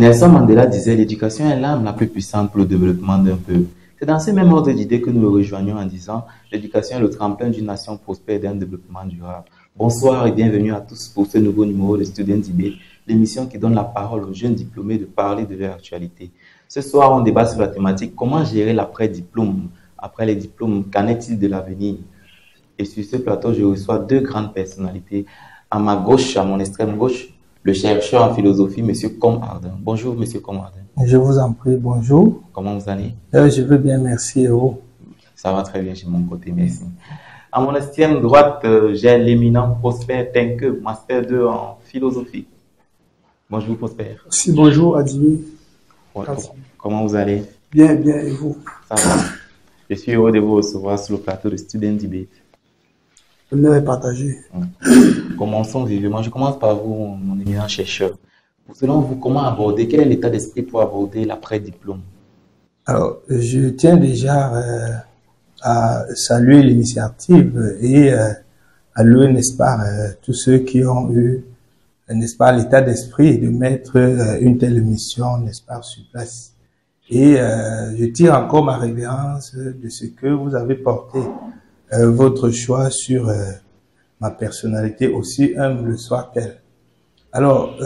Nelson Mandela disait l'éducation est l'arme la plus puissante pour le développement d'un peuple. C'est dans ce même ordre d'idées que nous le rejoignons en disant l'éducation est le tremplin d'une nation prospère et d'un développement durable. Bonsoir et bienvenue à tous pour ce nouveau numéro de Student Debate, l'émission qui donne la parole aux jeunes diplômés de parler de leur actualité. Ce soir, on débat sur la thématique comment gérer l'après-diplôme. Après les diplômes, qu'en est-il de l'avenir? Et sur ce plateau, je reçois deux grandes personnalités. À ma gauche, à mon extrême gauche, le chercheur en philosophie, M. Com Ardin. Bonjour, M. Com Ardin. Je vous en prie, bonjour. Comment vous allez? Je vais bien, merci. Ça va très bien chez mon côté, merci. À mon extrême droite, j'ai l'éminent Prosper Tenke, Master 2 en philosophie. Bonjour, Prosper. Si, bonjour, Adimi. Comment vous allez? Bien, bien, et vous? Ça va. Je suis heureux de vous recevoir sur le plateau de Student Debate. L'honneur est partagé. Commençons vivement. Je commence par vous, mon éminent chercheur. Selon vous, comment aborder, quel est l'état d'esprit pour aborder l'après-diplôme? Alors, je tiens déjà à saluer l'initiative et à louer, n'est-ce pas, tous ceux qui ont eu, n'est-ce pas, l'état d'esprit de mettre une telle émission, n'est-ce pas, sur place. Et je tire encore ma révérence de ce que vous avez porté votre choix sur ma personnalité, aussi humble soit-elle. Alors,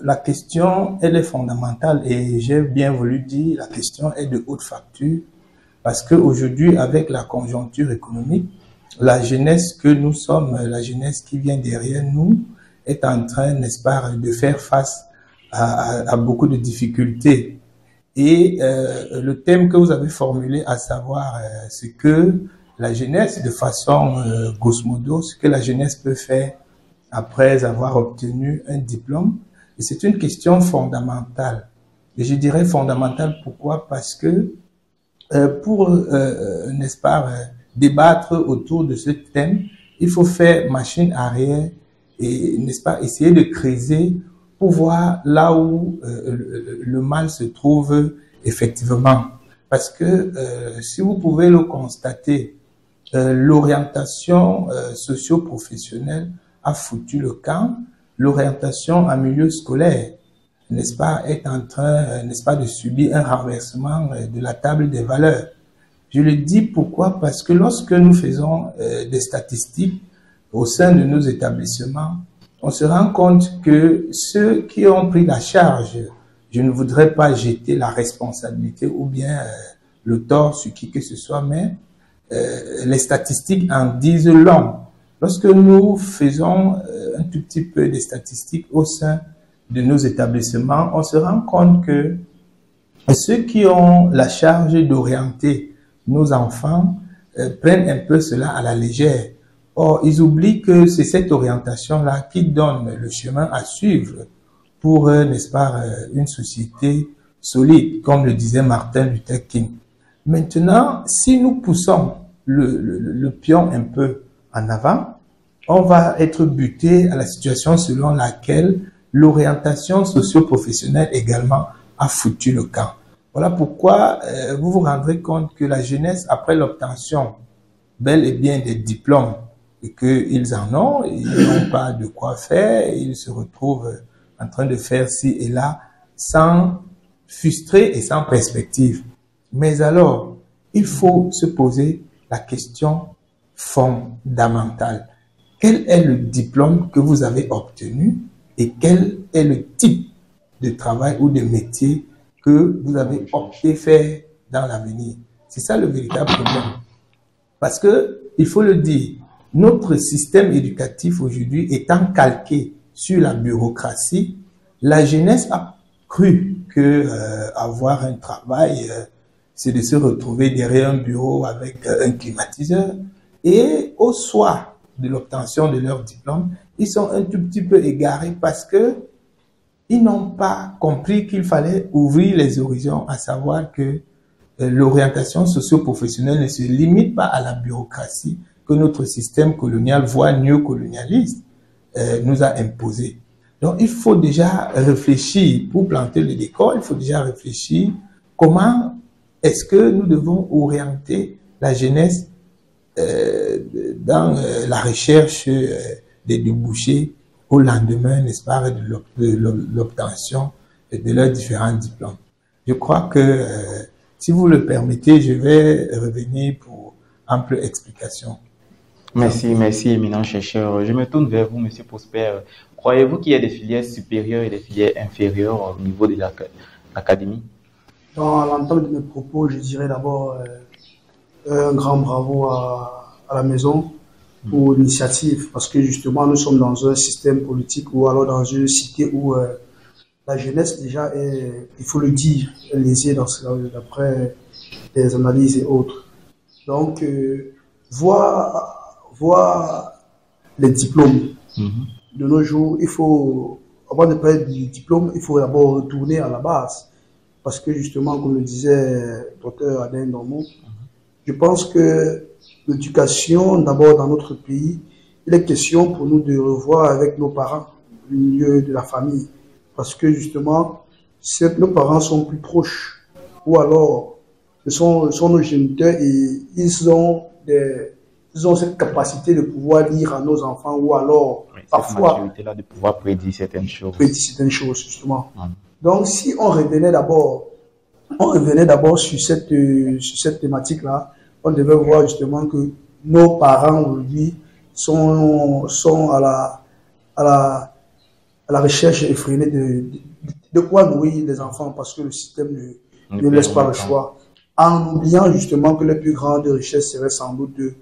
la question, elle est fondamentale et j'ai bien voulu dire, la question est de haute facture parce qu'aujourd'hui, avec la conjoncture économique, la jeunesse que nous sommes, la jeunesse qui vient derrière nous, est en train, n'est-ce pas, de faire face à beaucoup de difficultés. Et le thème que vous avez formulé, à savoir ce que la jeunesse, de façon grosso modo, ce que la jeunesse peut faire après avoir obtenu un diplôme, et c'est une question fondamentale. Et je dirais fondamentale pourquoi? Parce que pour, n'est-ce pas, débattre autour de ce thème, il faut faire machine arrière et, n'est-ce pas, essayer de creuser pour voir là où le mal se trouve effectivement. Parce que si vous pouvez le constater, l'orientation socio-professionnelle a foutu le camp. L'orientation en milieu scolaire, n'est-ce pas, est en train, n'est-ce pas, de subir un renversement de la table des valeurs. Je le dis pourquoi? Parce que lorsque nous faisons des statistiques au sein de nos établissements, on se rend compte que ceux qui ont pris la charge, je ne voudrais pas jeter la responsabilité ou bien le tort sur qui que ce soit, mais les statistiques en disent long. Lorsque nous faisons un tout petit peu de statistiques au sein de nos établissements, on se rend compte que ceux qui ont la charge d'orienter nos enfants prennent un peu cela à la légère. Or, ils oublient que c'est cette orientation-là qui donne le chemin à suivre pour, n'est-ce pas, une société solide, comme le disait Martin Luther King. Maintenant, si nous poussons le pion un peu en avant, on va être buté à la situation selon laquelle l'orientation socio-professionnelle également a foutu le camp. Voilà pourquoi vous vous rendrez compte que la jeunesse, après l'obtention bel et bien des diplômes, et qu'ils en ont, ils n'ont pas de quoi faire, ils se retrouvent en train de faire ci et là, sans frustrer et sans perspective. Mais alors, il faut se poser la question fondamentale. Quel est le diplôme que vous avez obtenu et quel est le type de travail ou de métier que vous avez opté faire dans l'avenir? C'est ça le véritable problème. Parce que, il faut le dire, notre système éducatif aujourd'hui étant calqué sur la bureaucratie, la jeunesse a cru que avoir un travail, c'est de se retrouver derrière un bureau avec un climatiseur. Et au soir de l'obtention de leur diplôme, ils sont un tout petit peu égarés parce que ils n'ont pas compris qu'il fallait ouvrir les horizons, à savoir que l'orientation socio-professionnelle ne se limite pas à la bureaucratie que notre système colonial, voire néocolonialiste, nous a imposé. Donc, il faut déjà réfléchir, pour planter le décor, il faut déjà réfléchir comment est-ce que nous devons orienter la jeunesse dans la recherche des débouchés au lendemain, n'est-ce pas, de l'obtention de leurs différents diplômes. Je crois que, si vous le permettez, je vais revenir pour ample explication. Merci, éminent chercheur. Je me tourne vers vous, Monsieur Prosper. Croyez-vous qu'il y a des filières supérieures et des filières inférieures au niveau de l'académie? Dans l'entente de mes propos, je dirais d'abord un grand bravo à la maison pour l'initiative, parce que justement, nous sommes dans un système politique ou alors dans une cité où la jeunesse déjà est, il faut le dire, est lésée d'après des analyses et autres. Donc, voir les diplômes. De nos jours, il faut, avant de parler du diplôme, il faut d'abord retourner à la base. Parce que justement, comme le disait Dr Adin Dormo, je pense que l'éducation, d'abord dans notre pays, il est question pour nous de revoir avec nos parents, le milieu de la famille. Parce que justement, nos parents sont plus proches. Ou alors, ce sont nos géniteurs et ils ont cette capacité de pouvoir lire à nos enfants ou alors parfois là de pouvoir prédire certaines choses. Justement. Donc si on revenait d'abord sur cette thématique-là, on devait voir justement que nos parents aujourd'hui sont à la recherche effrénée de quoi nourrir les enfants, parce que le système ne laisse pas le choix. En oubliant justement que la plus grande richesse serait sans doute de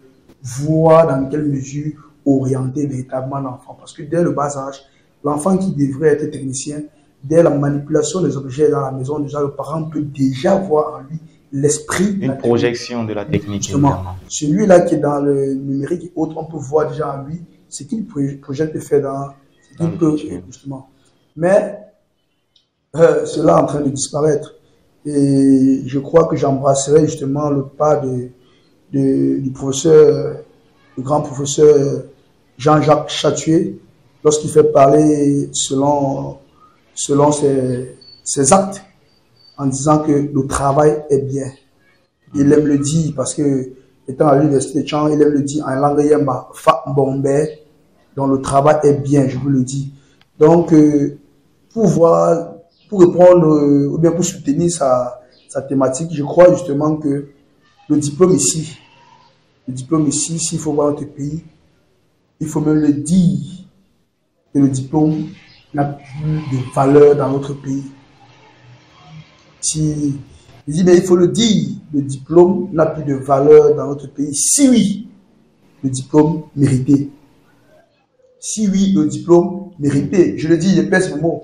voir dans quelle mesure orienter véritablement l'enfant. Parce que dès le bas âge, l'enfant qui devrait être technicien, dès la manipulation des objets dans la maison, déjà le parent peut déjà voir en lui l'esprit. Une projection de la technique. Justement, celui-là qui est dans le numérique et autres, on peut voir déjà en lui ce qu'il projette de faire dans justement. Mais cela est en train de disparaître. Et je crois que j'embrasserai justement le pas du grand professeur Jean-Jacques Chatuet, lorsqu'il fait parler selon ses actes, en disant que le travail est bien. Il aime le dire parce que, étant à l'université de Chang, il aime le dire en langue yemba, fa bombé, dont le travail est bien, je vous le dis. Donc, pour répondre, ou bien pour soutenir sa thématique, je crois justement que le diplôme ici, s'il faut voir notre pays, il faut même le dire, que le diplôme n'a plus de valeur dans notre pays. Il dit, mais il faut le dire, le diplôme n'a plus de valeur dans notre pays. Si oui, le diplôme mérité. Si oui, le diplôme mérité. Je le dis, je pèse le mot.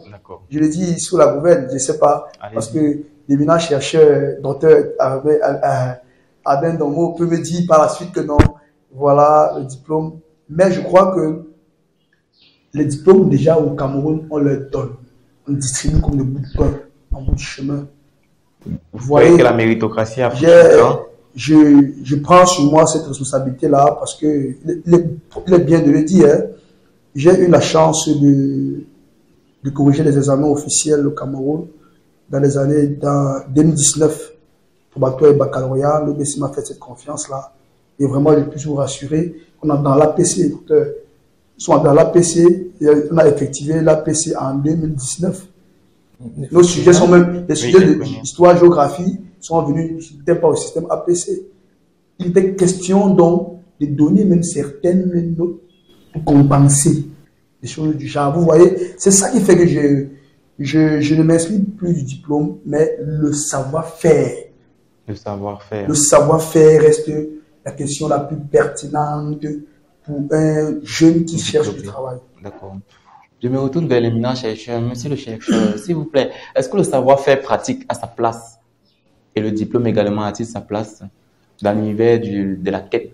Je le dis sous la gouverne, je ne sais pas. Parce que l'éminent chercheur, docteur Adin Dormo peut me dire par la suite que non, voilà le diplôme. Mais je crois que les diplômes déjà au Cameroun, on leur donne. On distribue comme des bouts de pain, en bout de chemin. Vous voyez que la méritocratie a fait je prends sur moi cette responsabilité-là parce que il est bien de le dire. Hein. J'ai eu la chance de corriger les examens officiels au Cameroun dans 2019 pour baccalauréat et baccalauréat. Le BC m'a fait cette confiance-là. Et vraiment, je peux vous rassurer qu'on est dans l'APC, docteur. Ils sont dans l'APC, on a effectué l'APC en 2019. Nos sujets sont même, les sujets d'histoire, géographie, sont venus, n'étaient pas au système APC. Il était question donc de donner même certaines notes pour compenser des choses du genre. Vous voyez, c'est ça qui fait que je ne m'inspire plus du diplôme, mais le savoir-faire. Le savoir-faire. Le savoir-faire reste la question la plus pertinente pour un jeune qui cherche du travail. D'accord. Je me retourne vers l'éminent chercheur. Monsieur le chercheur, s'il vous plaît, est-ce que le savoir-faire pratique a sa place et le diplôme également a-t-il sa place dans l'univers de la quête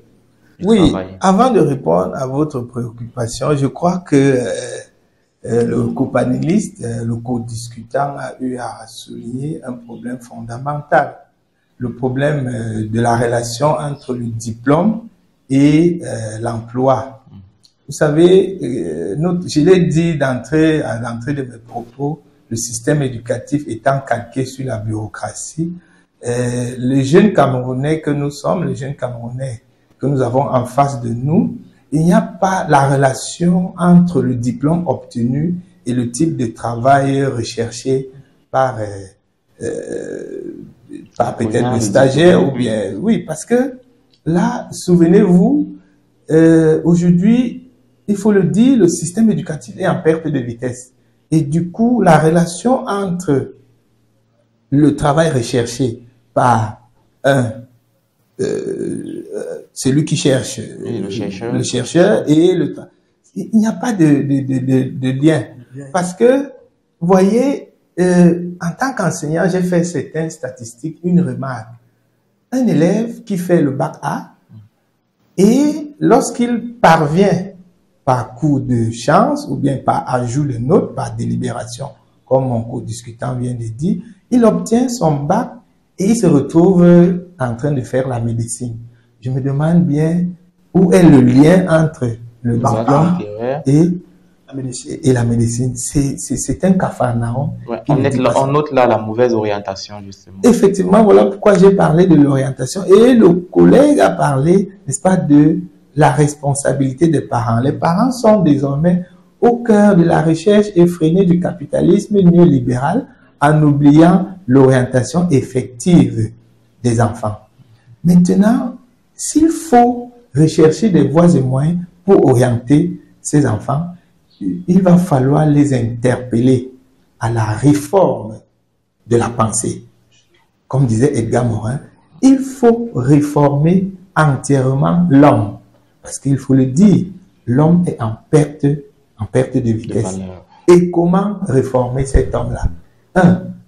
du travail? Avant de répondre à votre préoccupation, je crois que le copanéliste, le co-discutant a eu à souligner un problème fondamental. Le problème de la relation entre le diplôme et l'emploi. Vous savez, je l'ai dit à l'entrée de mes propos, le système éducatif étant calqué sur la bureaucratie, les jeunes Camerounais que nous sommes, les jeunes Camerounais que nous avons en face de nous, il n'y a pas la relation entre le diplôme obtenu et le type de travail recherché par peut-être des stagiaires ou bien, oui, parce que là, souvenez-vous, aujourd'hui, il faut le dire, le système éducatif est en perte de vitesse. Et du coup, la relation entre le travail recherché par celui qui cherche, le chercheur et il n'y a pas de lien. Parce que, vous voyez, en tant qu'enseignant, j'ai fait certaines statistiques, une remarque. Un élève qui fait le bac A, et lorsqu'il parvient par coup de chance, ou bien par ajout de notes, par délibération, comme mon co-discutant vient de dire, il obtient son bac et il se retrouve en train de faire la médecine. Je me demande bien où est le lien entre le bac A et la médecine. C'est un capharnaüm. Ouais, on note là la mauvaise orientation, justement. Effectivement, voilà pourquoi j'ai parlé de l'orientation. Et le collègue a parlé, n'est-ce pas, de la responsabilité des parents. Les parents sont désormais au cœur de la recherche effrénée du capitalisme néolibéral en oubliant l'orientation effective des enfants. Maintenant, s'il faut rechercher des voies et moyens pour orienter ces enfants, il va falloir les interpeller à la réforme de la pensée. Comme disait Edgar Morin, il faut réformer entièrement l'homme. Parce qu'il faut le dire, l'homme est en perte de vitesse. Et comment réformer cet homme-là?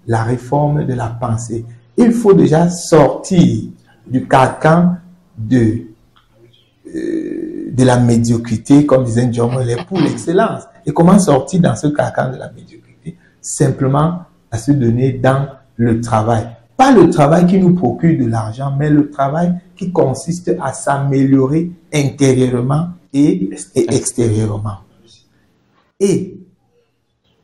La réforme de la pensée. Il faut déjà sortir du carcan de la médiocrité, comme disait John Moller, pour l'excellence. Et comment sortir dans ce carcan de la médiocrité? Simplement à se donner dans le travail. Pas le travail qui nous procure de l'argent, mais le travail qui consiste à s'améliorer intérieurement et extérieurement. Et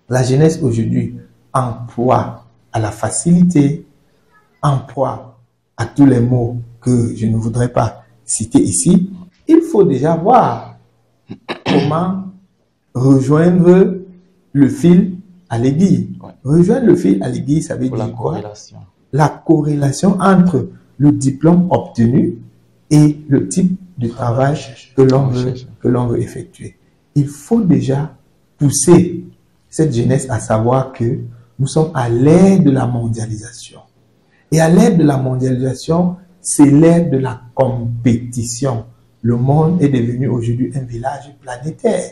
la jeunesse aujourd'hui emploie à la facilité, emploie à tous les mots que je ne voudrais pas citer ici. Il faut déjà voir comment rejoindre le fil à l'aiguille. Ouais. Rejoindre le fil à l'aiguille, ça veut dire quoi? La corrélation entre le diplôme obtenu et le type de travail que l'on veut effectuer. Il faut déjà pousser cette jeunesse à savoir que nous sommes à l'ère de la mondialisation. Et à l'ère de la mondialisation, c'est l'ère de la compétition. Le monde est devenu aujourd'hui un village planétaire.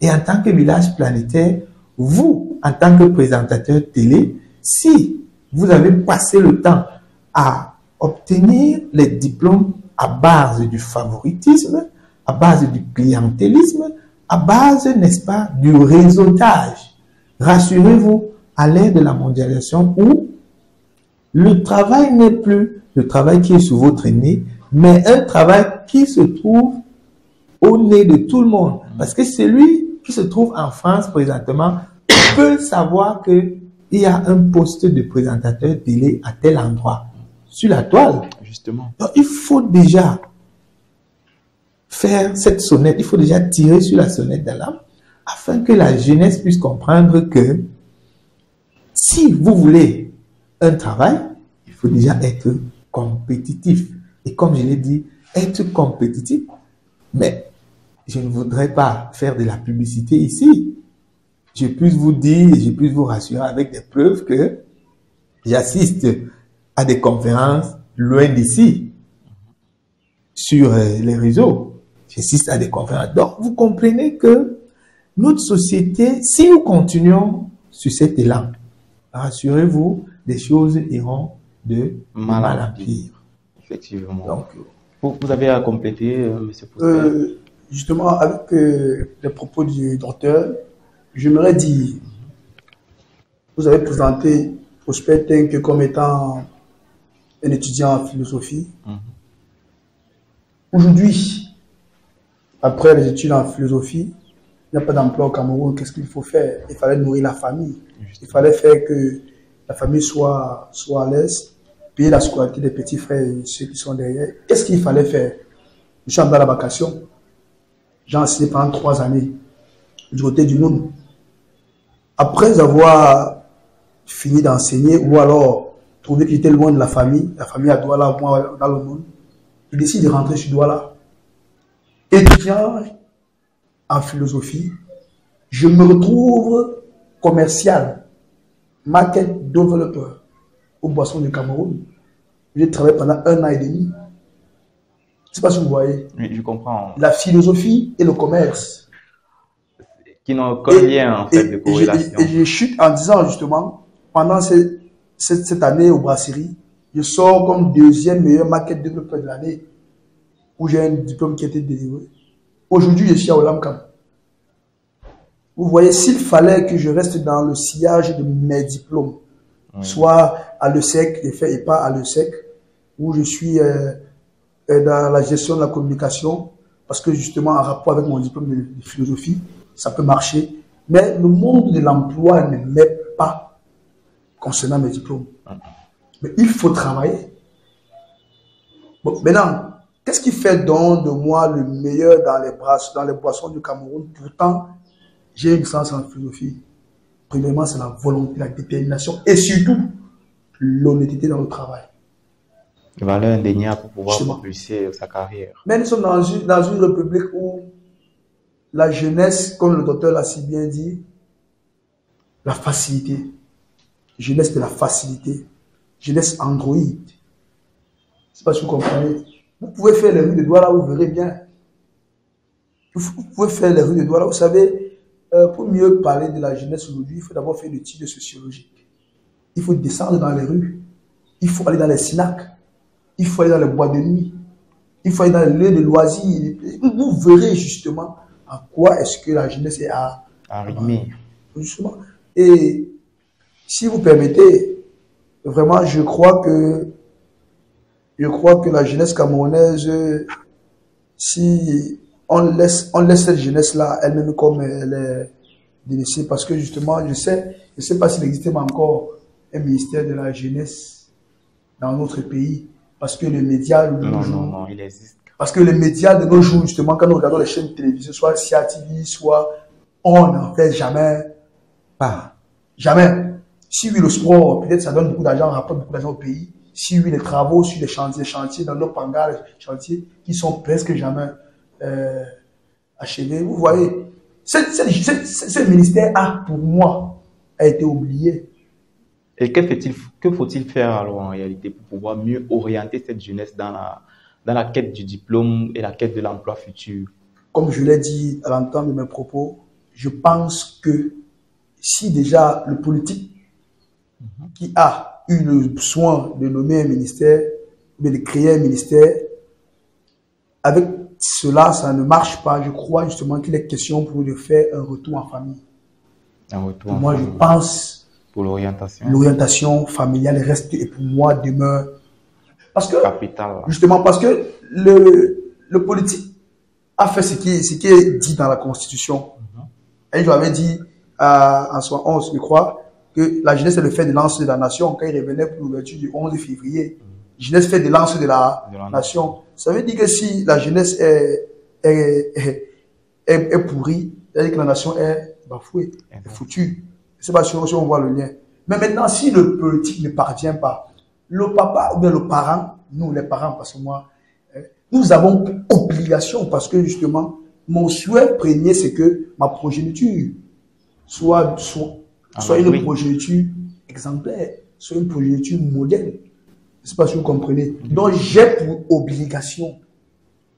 Et en tant que village planétaire, vous, en tant que présentateur télé, si vous avez passé le temps à obtenir les diplômes à base du favoritisme, à base du clientélisme, à base, n'est-ce pas, du réseautage. Rassurez-vous, à l'ère de la mondialisation où le travail n'est plus le travail qui est sous votre nez, mais un travail qui se trouve au nez de tout le monde. Parce que celui qui se trouve en France présentement peut savoir qu'il y a un poste de présentateur télé à tel endroit, sur la toile. Justement. Donc, il faut déjà faire cette sonnette, il faut déjà tirer sur la sonnette d'alarme afin que la jeunesse puisse comprendre que si vous voulez un travail, il faut déjà être compétitif. Et comme je l'ai dit, être compétitif, mais je ne voudrais pas faire de la publicité ici. Je puisse vous dire, je puisse vous rassurer avec des preuves que j'assiste à des conférences loin d'ici, sur les réseaux. J'assiste à des conférences. Donc, vous comprenez que notre société, si nous continuons sur cet élan, rassurez-vous, les choses iront de mal en pire. Effectivement. Donc, vous avez à compléter, M. Prosper. Justement, avec les propos du docteur, j'aimerais dire, vous avez présenté Prosper Tenke comme étant un étudiant en philosophie. Aujourd'hui, après les études en philosophie, il n'y a pas d'emploi au Cameroun. Qu'est-ce qu'il faut faire? Il fallait nourrir la famille. Il fallait faire que la famille soit à l'aise, payer la scolarité des petits frères et ceux qui sont derrière. Qu'est-ce qu'il fallait faire? Je suis en dans la vacation. J'ai enseigné pendant 3 années du côté du Noun. Après avoir fini d'enseigner ou alors trouver qu'il était loin de la famille à Douala, moi dans le monde. Il décide de rentrer sur Douala. Étudiant en philosophie, je me retrouve commercial, market developer aux boissons du Cameroun. J'ai travaillé pendant 1 an et demi. Je ne sais pas si vous voyez. Oui, je comprends. La philosophie et le commerce. Qui n'ont aucun lien, en fait, de corrélation. Et je chute en disant, justement, pendant cette année aux brasseries, je sors comme 2e meilleur market développeur de l'année, où j'ai un diplôme qui a été délivré. Aujourd'hui, je suis à Olamcam. Vous voyez, s'il fallait que je reste dans le sillage de mes diplômes, soit à l'ESSEC, et pas à l'ESSEC, où je suis dans la gestion de la communication, parce que justement, en rapport avec mon diplôme de philosophie, ça peut marcher. Mais le monde de l'emploi ne m'aide pas concernant mes diplômes. Mais il faut travailler. Bon, maintenant, qu'est-ce qui fait donc de moi le meilleur dans les boissons du Cameroun? Pourtant, j'ai une licence en philosophie. Premièrement, c'est la volonté, la détermination et surtout l'honnêteté dans le travail. Une valeur indéniable pour pouvoir propulser sa carrière. Mais nous sommes dans une république où la jeunesse, comme le docteur l'a si bien dit, la facilité. Jeunesse de la facilité. Jeunesse android. Je ne sais pas si vous comprenez. Vous pouvez faire les rues de Douala, vous verrez bien. Vous pouvez faire les rues de Douala. Vous savez, pour mieux parler de la jeunesse aujourd'hui, il faut d'abord faire une étude sociologique. Il faut descendre dans les rues. Il faut aller dans les synacs. Il faut aller dans les boîtes de nuit. Il faut aller dans les lieux de loisirs. Vous verrez justement à quoi est-ce que la jeunesse est arrimée. Justement. Et si vous permettez, vraiment, je crois que la jeunesse camerounaise, si on laisse cette jeunesse-là elle-même comme elle est délaissée, parce que justement, je sais pas s'il existait encore un ministère de la jeunesse dans notre pays, parce que les médias de nos jours, non, il existe. Parce que les médias de nos jours, justement, quand nous regardons les chaînes de télévision, soit CATV, soit on n'en fait jamais pas. Jamais. Si oui, le sport, peut-être ça donne beaucoup d'argent, rapporte beaucoup d'argent au pays. Si oui, les travaux sur les chantiers dans nos pangars, les chantiers qui sont presque jamais achevés. Vous voyez, ce ministère pour moi, a été oublié. Et que faut-il faire alors en réalité pour pouvoir mieux orienter cette jeunesse dans la quête du diplôme et la quête de l'emploi futur? Comme je l'ai dit à l'entame de mes propos, je pense que si déjà le politique qui a eu le soin de nommer un ministère, ou de créer un ministère, avec cela, ça ne marche pas. Je crois justement qu'il est question pour de faire un retour en famille. Moi, je pense pour l'orientation. L'orientation familiale reste et pour moi demeure. Parce que, capital. Justement, parce que le politique a fait ce qui est dit dans la Constitution. Et il avait dit en 1911, je crois, que la jeunesse est le fer de lance de la nation. Quand il revenait pour l'ouverture du 11 février, jeunesse fait de lance de la nation. Ça veut dire que si la jeunesse est pourrie, c'est-à-dire que la nation est bafouée, est foutue. Je ne sais pas si on voit le lien. Mais maintenant, si le politique ne parvient pas, le papa ou bien le parent, nous les parents, parce que moi, nous avons obligation, parce que justement, mon souhait premier, c'est que ma progéniture soit une progéniture exemplaire, soit une progéniture modèle. Je ne sais pas si vous comprenez. Donc, j'ai pour obligation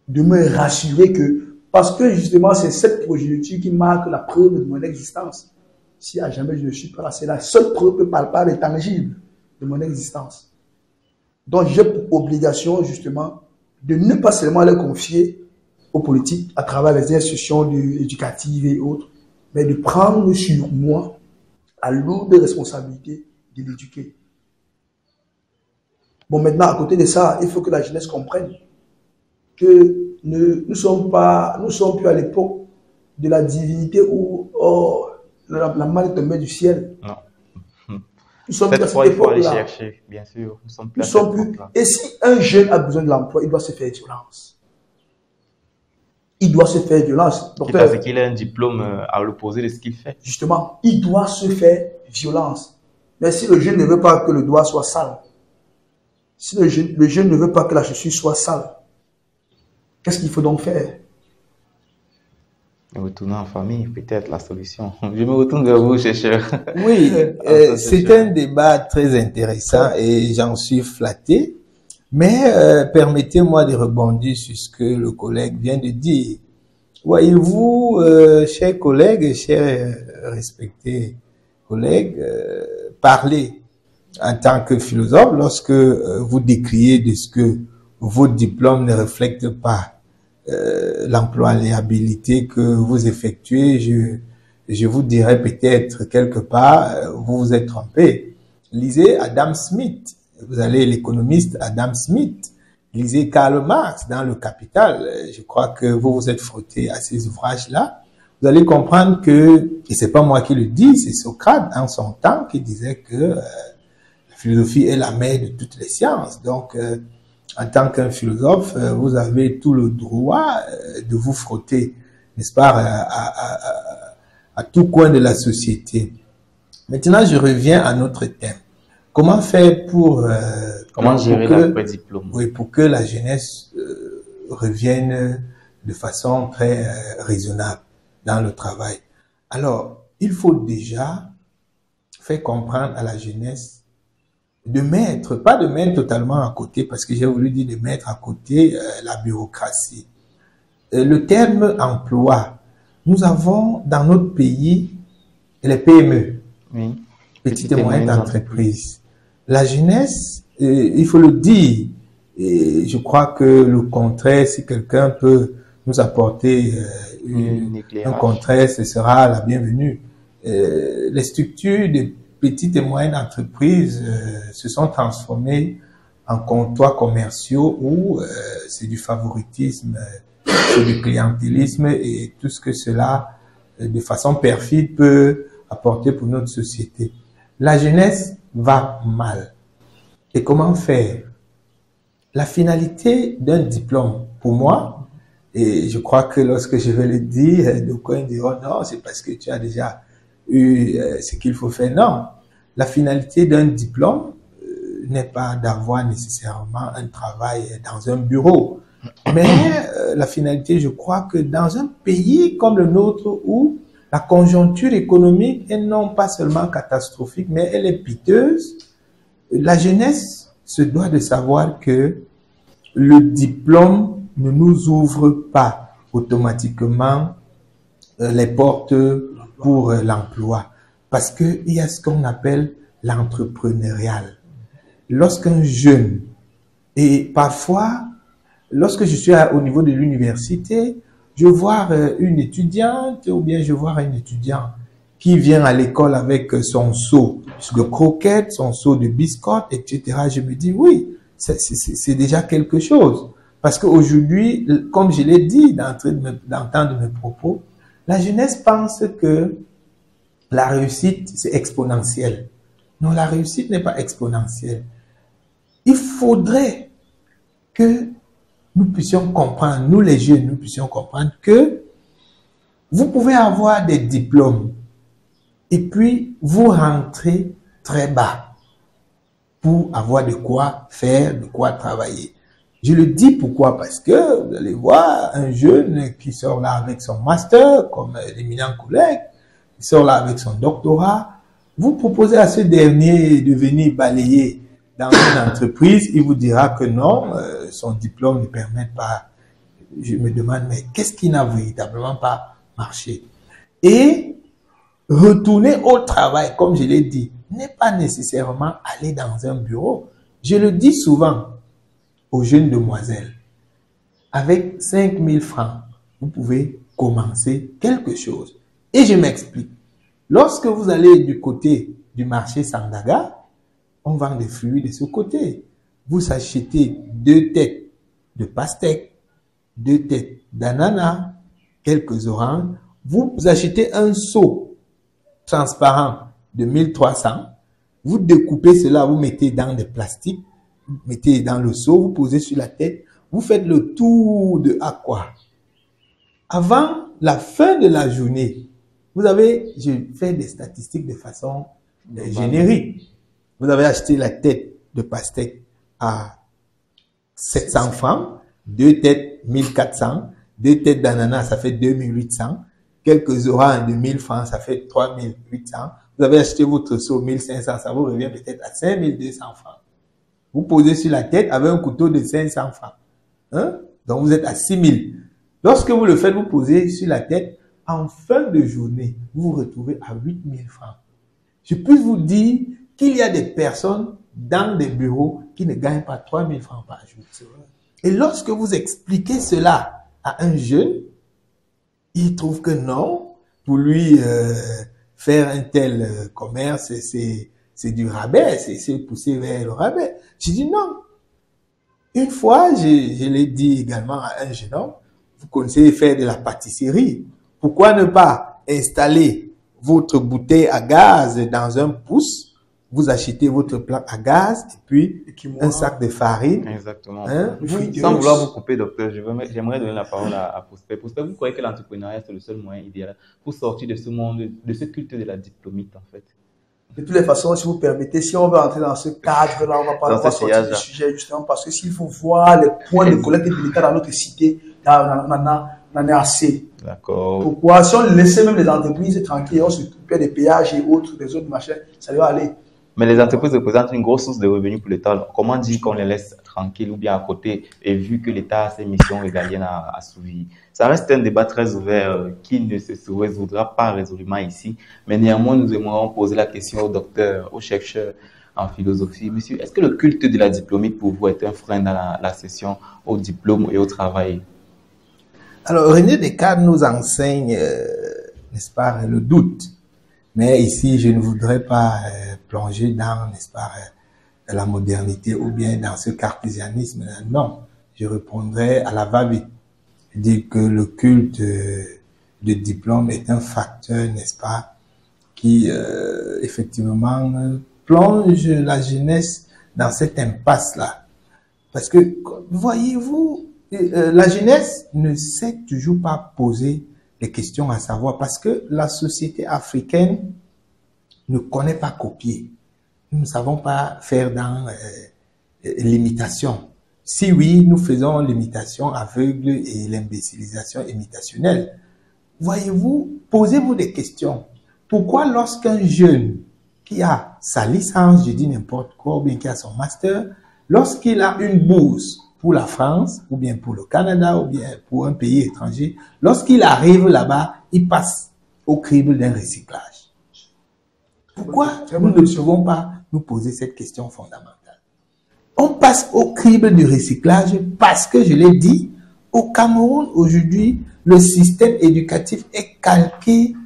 de me rassurer que, parce que justement, c'est cette progéniture qui marque la preuve de mon existence. Si à jamais je ne suis pas là, c'est la seule preuve palpable et tangible de mon existence. Donc, j'ai pour obligation, justement, de ne pas seulement les confier aux politiques à travers les institutions éducatives et autres, mais de prendre sur moi la lourde responsabilité de l'éduquer. Bon, maintenant, à côté de ça, il faut que la jeunesse comprenne que nous ne sommes plus à l'époque de la divinité où la main est tombée du ciel. Non. Nous sommes Cette à fois, cette il faut aller époque-là. chercher, bien sûr. Nous sommes plus à cette époque-là. Et si un jeune a besoin de l'emploi, il doit se faire violence. Il doit se faire violence. Parce qu'il a un diplôme à l'opposé de ce qu'il fait. Justement, il doit se faire violence. Mais si le jeune ne veut pas que le doigt soit sale, si le jeune ne veut pas que la chaussure soit sale, qu'est-ce qu'il faut donc faire? Retourner en famille, peut-être la solution. Je me retourne vers vous, chercheur. Oui, c'est un débat très intéressant et j'en suis flatté. Mais permettez-moi de rebondir sur ce que le collègue vient de dire. Voyez-vous, chers collègues et chers respectés collègues, parler en tant que philosophe lorsque vous décriez de ce que vos diplômes ne reflètent pas l'employabilité que vous effectuez, je vous dirais peut-être quelque part, vous vous êtes trompé. Lisez Adam Smith. Vous allez l'économiste Adam Smith. Lisez Karl Marx dans Le Capital. Je crois que vous vous êtes frotté à ces ouvrages-là. Vous allez comprendre que, et c'est pas moi qui le dis, c'est Socrate en son temps qui disait que la philosophie est la mère de toutes les sciences. Donc, en tant qu'un philosophe, vous avez tout le droit de vous frotter, n'est-ce pas, à tout coin de la société. Maintenant, je reviens à notre thème. Comment faire pour comment gérer l'après-diplôme? Oui, pour que la jeunesse revienne de façon très raisonnable dans le travail. Alors, il faut déjà faire comprendre à la jeunesse de mettre, pas de mettre totalement à côté, parce que j'ai voulu dire de mettre à côté la bureaucratie. Le terme emploi, nous avons dans notre pays les PME, oui. petites et moyennes entreprises. La jeunesse, il faut le dire, et je crois que le contraire, si quelqu'un peut nous apporter un contraire, ce sera la bienvenue. Les structures de petites et moyennes entreprises se sont transformées en comptoirs commerciaux où c'est du favoritisme, c'est du clientélisme et tout ce que cela, de façon perfide, peut apporter pour notre société. La jeunesse va mal. Et comment faire? La finalité d'un diplôme, pour moi, et je crois que lorsque je vais le dire, d'aucuns diront non, c'est parce que tu as déjà eu ce qu'il faut faire. Non. La finalité d'un diplôme n'est pas d'avoir nécessairement un travail dans un bureau. Mais la finalité, je crois que dans un pays comme le nôtre où la conjoncture économique est non pas seulement catastrophique, mais elle est piteuse, la jeunesse se doit de savoir que le diplôme ne nous ouvre pas automatiquement les portes pour l'emploi. Parce qu'il y a ce qu'on appelle l'entrepreneurial. Lorsqu'un jeune, et parfois, lorsque je suis au niveau de l'université, je vois une étudiante ou bien je vois un étudiant qui vient à l'école avec son seau de croquettes, son seau de biscottes, etc. Je me dis, oui, c'est déjà quelque chose. Parce qu'aujourd'hui, comme je l'ai dit d'entendre mes propos, la jeunesse pense que la réussite, c'est exponentiel. Non, la réussite n'est pas exponentielle. Il faudrait que nous puissions comprendre, nous les jeunes, nous puissions comprendre que vous pouvez avoir des diplômes et puis vous rentrez très bas pour avoir de quoi faire, de quoi travailler. Je le dis pourquoi? Parce que vous allez voir un jeune qui sort là avec son master, comme l'éminent collègue, il sort là avec son doctorat. Vous proposez à ce dernier de venir balayer dans une entreprise, il vous dira que non, son diplôme ne permet pas. Je me demande, mais qu'est-ce qui n'a véritablement pas marché? Et retourner au travail, comme je l'ai dit, n'est pas nécessairement aller dans un bureau. Je le dis souvent aux jeunes demoiselles. Avec 5 000 francs, vous pouvez commencer quelque chose. Et je m'explique. Lorsque vous allez du côté du marché Sandaga, on vend des fruits de ce côté. Vous achetez 2 têtes de pastèque, 2 têtes d'ananas, quelques oranges. Vous achetez un seau transparent de 1300. Vous découpez cela, vous mettez dans des plastiques, vous mettez dans le seau, vous posez sur la tête. Vous faites le tour de Aqua. Avant la fin de la journée, vous avez, je fais des statistiques de façon générique. Vous avez acheté la tête de pastèque à 700 francs, 2 têtes 1400, 2 têtes d'ananas, ça fait 2800, quelques oranges de 1000 francs, ça fait 3800. Vous avez acheté votre seau 1500, ça vous revient peut-être à 5200 francs. Vous posez sur la tête avec un couteau de 500 francs. Hein? Donc vous êtes à 6000. Lorsque vous le faites, vous posez sur la tête, en fin de journée, vous vous retrouvez à 8000 francs. Je peux vous dire qu'il y a des personnes dans des bureaux qui ne gagnent pas 3000 francs par jour. Et lorsque vous expliquez cela à un jeune, il trouve que non, pour lui faire un tel commerce, c'est du rabais, c'est pousser vers le rabais. Je dis non. Une fois, je l'ai dit également à un jeune homme, vous connaissez faire de la pâtisserie. Pourquoi ne pas installer votre bouteille à gaz dans un pouce? Vous achetez votre plat à gaz et puis un sac de farine. Exactement. Hein? Sans vouloir vous couper, docteur, j'aimerais donner la parole à Prosper. Prosper, vous croyez que l'entrepreneuriat, c'est le seul moyen idéal pour sortir de ce monde, de ce culte de la diplômite, en fait? De toutes les façons, si vous permettez, si on veut entrer dans ce cadre-là, on va pas sortir du sujet, justement, parce que s'il faut voir les points de collecte de l'État dans notre cité, on en a assez. D'accord. Pourquoi? Si on laissait même les entreprises tranquilles, on s'occupait des péages et autres, des autres machins, ça va aller. Mais les entreprises représentent une grosse source de revenus pour l'État. Comment dire qu'on les laisse tranquilles ou bien à côté, et vu que l'État a ses missions régaliennes à assouvir? Ça reste un débat très ouvert qui ne se résoudra pas résolument ici. Mais néanmoins, nous aimerions poser la question au docteur, au chercheur en philosophie. Monsieur, est-ce que le culte de la diplômite pour vous est un frein dans l'accession au diplôme et au travail? Alors, René Descartes nous enseigne, n'est-ce pas, le doute. Mais ici, je ne voudrais pas plonger dans, n'est-ce pas, la modernité ou bien dans ce cartésianisme. Non, je répondrai à la va-vite. Dire que le culte de diplôme est un facteur, n'est-ce pas, qui effectivement plonge la jeunesse dans cette impasse-là. Parce que, voyez-vous, la jeunesse ne sait toujours pas poser des questions à savoir, parce que la société africaine ne connaît pas copier. Nous ne savons pas faire dans l'imitation. Si oui, nous faisons l'imitation aveugle et l'imbécilisation imitationnelle. Voyez-vous, posez-vous des questions. Pourquoi lorsqu'un jeune qui a sa licence, je dis n'importe quoi, ou bien qui a son master, lorsqu'il a une bourse pour la France, ou bien pour le Canada, ou bien pour un pays étranger, lorsqu'il arrive là-bas, il passe au crible d'un recyclage. Pourquoi nous ne devons pas nous poser cette question fondamentale? On passe au crible du recyclage parce que, je l'ai dit, au Cameroun, aujourd'hui, le système éducatif est calqué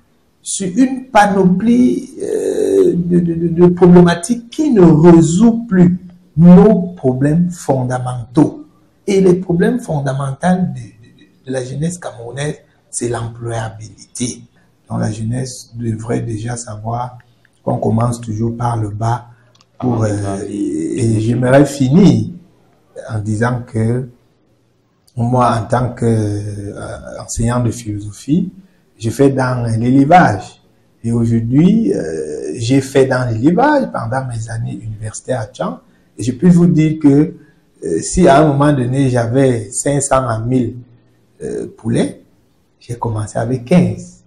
sur une panoplie de problématiques qui ne résout plus nos problèmes fondamentaux. Et les problèmes fondamentaux de la jeunesse camerounaise, c'est l'employabilité. Donc la jeunesse devrait déjà savoir qu'on commence toujours par le bas. Et j'aimerais finir en disant que moi, en tant qu'enseignant de philosophie, je fais dans l'élevage. Et aujourd'hui, j'ai fait dans l'élevage pendant mes années universitaires à Tchang. Et je peux vous dire que si à un moment donné, j'avais 500 à 1000 poulets, j'ai commencé avec 15.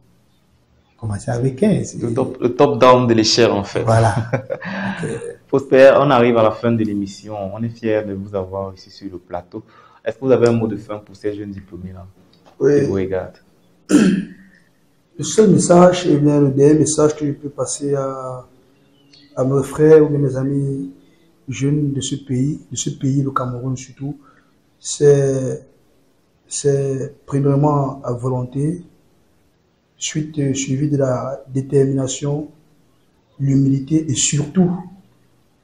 Le top down de l'échelle, en fait. Voilà. Prosper, on arrive à la fin de l'émission. On est fiers de vous avoir ici sur le plateau. Est-ce que vous avez un mot de fin pour ces jeunes diplômés-là? Oui. Qui vous regardent? Le seul message, et bien le dernier message que je peux passer à mes frères ou mes amis jeunes de ce pays, le Cameroun surtout, c'est premièrement à volonté, suivi de la détermination, l'humilité et surtout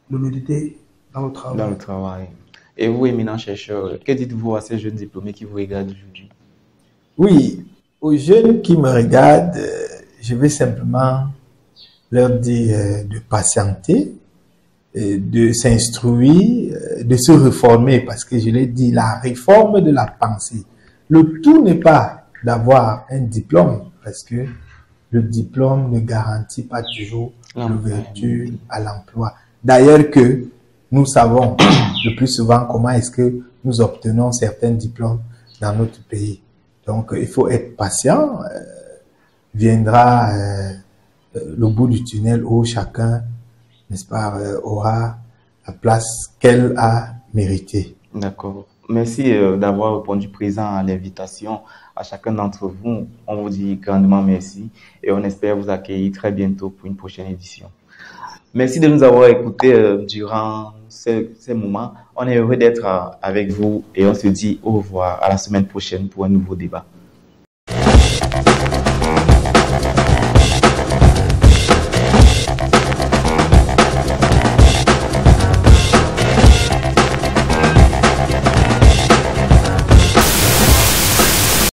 l'humilité dans le travail. Dans le travail. Et vous, éminent chercheur, que dites-vous à ces jeunes diplômés qui vous regardent aujourd'hui? Oui, aux jeunes qui me regardent, je vais simplement leur dire de patienter, de s'instruire, de se réformer, parce que je l'ai dit, la réforme de la pensée. Le tout n'est pas d'avoir un diplôme, parce que le diplôme ne garantit pas toujours l'ouverture à l'emploi. D'ailleurs que nous savons le plus souvent comment est-ce que nous obtenons certains diplômes dans notre pays. Donc, il faut être patient. Viendra le bout du tunnel où chacun, n'est-ce pas, aura la place qu'elle a méritée. D'accord. Merci d'avoir répondu présent à l'invitation. À chacun d'entre vous, on vous dit grandement merci et on espère vous accueillir très bientôt pour une prochaine édition. Merci de nous avoir écoutés durant ces moments. On est heureux d'être avec vous et on se dit au revoir à la semaine prochaine pour un nouveau débat.